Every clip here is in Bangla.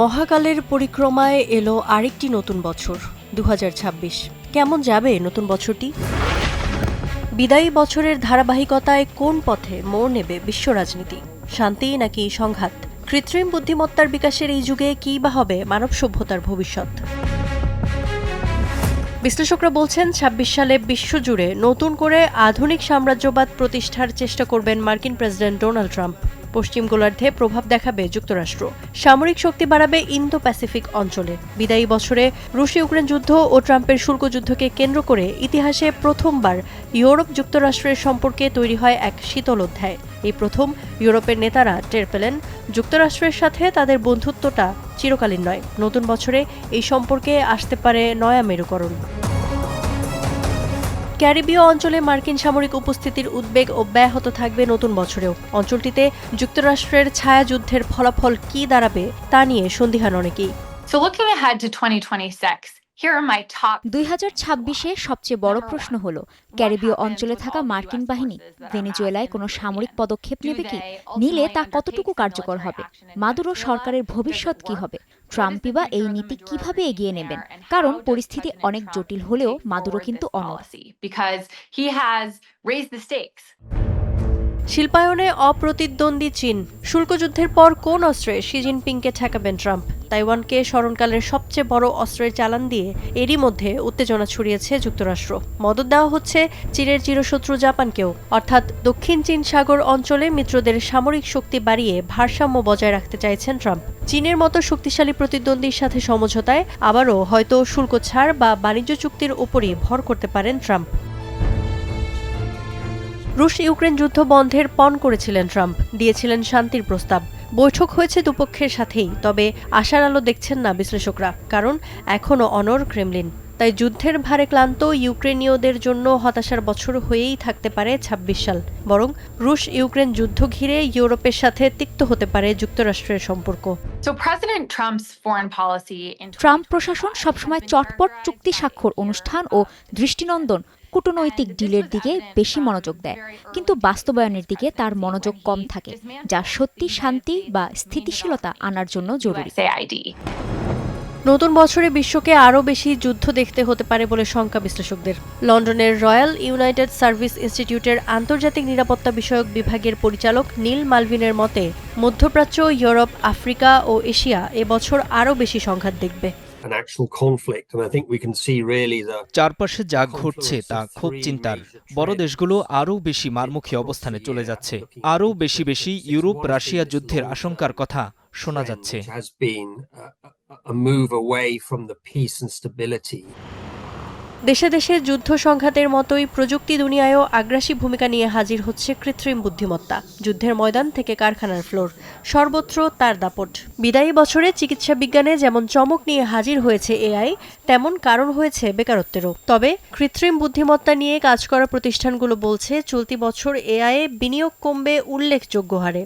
মহাকালের পরিক্রমায় এলো আরেকটি নতুন বছর ২০২৬। কেমন যাবে নতুন বছরটি? বিদায়ী বছরের ধারাবাহিকতায় কোন পথে মোড় নেবে বিশ্ব রাজনীতি? শান্তি নাকি সংঘাত? কৃত্রিম বুদ্ধিমত্তার বিকাশের এই যুগে কী বা হবে মানব সভ্যতার ভবিষ্যৎ? বিশ্লেষকরা বলছেন ২৬ সালে বিশ্বজুড়ে নতুন করে আধুনিক সাম্রাজ্যবাদ প্রতিষ্ঠার চেষ্টা করবেন মার্কিন প্রেসিডেন্ট ডোনাল্ড ট্রাম্প। পশ্চিম গোলার্ধে প্রভাব দেখাবে যুক্তরাষ্ট্র, সামরিক শক্তি বাড়াবে ইন্দো প্যাসিফিক অঞ্চলে। বিদায়ী বছরে রুশ ইউক্রেন যুদ্ধ ও ট্রাম্পের শুল্ক যুদ্ধকে কেন্দ্র করে ইতিহাসে প্রথমবার ইউরোপ যুক্তরাষ্ট্রের সম্পর্কে তৈরি হয় এক শীতল অধ্যায়। এই প্রথম ইউরোপের নেতারা টের পেলেন যুক্তরাষ্ট্রের সাথে তাদের বন্ধুত্বটা চিরকালীন নয়। নতুন বছরে এই সম্পর্কে আসতে পারে নয়া মেরুকরণ। ক্যারিবীয় অঞ্চলে মার্কিন সামরিক উপস্থিতির উদ্বেগ অব্যাহত থাকবে নতুন বছরেও। অঞ্চলটিতে যুক্তরাষ্ট্রের ছায়াযুদ্ধের ফলাফল কী দাঁড়াবে তা নিয়ে সন্দিহান অনেকেই। 2026-এ সবচেয়ে বড় প্রশ্ন হল ক্যারিবীয় অঞ্চলে থাকা মার্কিন বাহিনী ভেনেজুয়েলায় কোনো সামরিক পদক্ষেপ নেবে কি, নিলে তা কতটুকু কার্যকর হবে। মাদুরো সরকারের ভবিষ্যৎ কি হবে, ট্রাম্পই বা এই নীতি কিভাবে এগিয়ে নেবেন? কারণ পরিস্থিতি অনেক জটিল হলেও মাদুরো কিন্তু অনড়। শিল্পায়নে অপ্রতিদ্বন্দ্বী চীন। শুল্কযুদ্ধের পর কোন অস্ত্রে শি জিনপিংকে ঠেকাবেন ট্রাম্প? তাইওয়ানকে স্মরণকালের সবচেয়ে বড় অস্ত্রের চালান দিয়ে এরই মধ্যে উত্তেজনা ছড়িয়েছে যুক্তরাষ্ট্র। মদত দেওয়া হচ্ছে চীনের চিরশত্রু জাপানকেও। অর্থাৎ দক্ষিণ চীন সাগর অঞ্চলে মিত্রদের সামরিক শক্তি বাড়িয়ে ভারসাম্য বজায় রাখতে চাইছেন ট্রাম্প। চীনের মতো শক্তিশালী প্রতিদ্বন্দ্বীর সাথে সমঝোতায় আবারও হয়তো শুল্ক ছাড় বা বাণিজ্য চুক্তির উপরই ভর করতে পারেন ট্রাম্প। রুশ ইউক্রেন যুদ্ধ বন্ধের পণ করেছিলেন ট্রাম্প, দিয়েছিলেন শান্তির প্রস্তাব। বৈঠক হয়েছে দুপক্ষের সাথেই, তবে আশার আলো দেখছেন না বিশ্লেষকরা, কারণ এখনও অনড় ক্রেমলিন। তাই যুদ্ধের ভারে ক্লান্ত ইউক্রেনীয়দের জন্য হতাশার বছর হয়েই থাকতে পারে ২৬ সাল। বরং রুশ ইউক্রেন যুদ্ধ ঘিরে ইউরোপের সাথে তিক্ত হতে পারে যুক্তরাষ্ট্রের সম্পর্ক। ট্রাম্প প্রশাসন সবসময় চটপট চুক্তি স্বাক্ষর অনুষ্ঠান ও দৃষ্টিনন্দন কূটনৈতিক ডিলের দিকে বেশি মনোযোগ দেয়, কিন্তু বাস্তবায়নের দিকে তার মনোযোগ কম থাকে, যা সত্যি শান্তি বা স্থিতিশীলতা আনার জন্য জরুরি। নতুন বছরে বিশ্বকে আরও বেশি যুদ্ধ দেখতে হতে পারে বলে শঙ্কা বিশ্লেষকদের। লন্ডনের রয়্যাল ইউনাইটেড সার্ভিস ইনস্টিটিউটের আন্তর্জাতিক নিরাপত্তা বিষয়ক বিভাগের পরিচালক নীল মালভিনের মতে, মধ্যপ্রাচ্য, ইউরোপ, আফ্রিকা ও এশিয়া এবছর আরও বেশি সংঘাত দেখবে। চারপাশে যা ঘটছে তা খুব চিন্তার। বড় দেশগুলো আরও বেশি মারমুখী অবস্থানে চলে যাচ্ছে। আরও বেশি ইউরোপ রাশিয়া যুদ্ধের আশঙ্কার কথা শোনা যাচ্ছে। দেশে দেশে যুদ্ধ সংঘাতের মতোই প্রযুক্তি দুনিয়ায়ও আগ্রাসী ভূমিকা নিয়ে হাজির হচ্ছে কৃত্রিম বুদ্ধিমত্তা। যুদ্ধের ময়দান থেকে কারখানার ফ্লোর, সর্বত্র তার দাপট। বিদায়ী বছরে চিকিৎসা বিজ্ঞানে যেমন চমক নিয়ে হাজির হয়েছে এআই, তেমন কারণ হয়েছে বেকারত্বেরও। তবে কৃত্রিম বুদ্ধিমত্তা নিয়ে কাজ করা প্রতিষ্ঠানগুলো বলছে চলতি বছর এআই বিনিয়োগ কমবে উল্লেখযোগ্য হারে।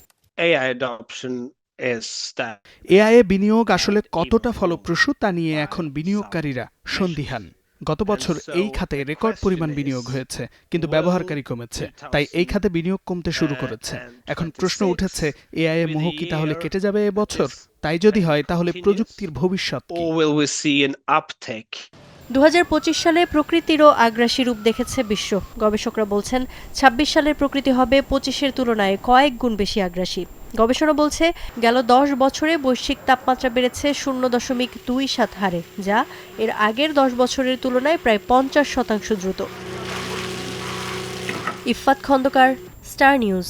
এআই বিনিয়োগ আসলে কতটা ফলপ্রসূ তা নিয়ে এখন বিনিয়োগকারীরা সন্দিহান। গত বছর এই খাতে রেকর্ড পরিমাণ বিনিয়োগ হয়েছে, কিন্তু ব্যবহারকারী কমেছে, তাই এই খাতে বিনিয়োগ কমতে শুরু করেছে। এখন প্রশ্ন উঠেছে, এআই এর মোহ কি তাহলে কেটে যাবে এবছর? তাই যদি হয়, তাহলে প্রযুক্তির ভবিষ্যৎ কি? ২০২৫ সালে প্রকৃতিরও আগ্রাসী রূপ দেখেছে বিশ্ব। গবেষকরা বলছেন ২৬ সালের প্রকৃতি হবে ২৫-এর তুলনায় কয়েক গুণ বেশি আগ্রাসী। গবেষণা বলছে গেল ১০ বছরে বৈশ্বিক তাপমাত্রা বেড়েছে ০.২৭ হারে, যা এর আগের ১০ বছরের তুলনায় প্রায় ৫০% দ্রুত। Iffat Khandakar, star news.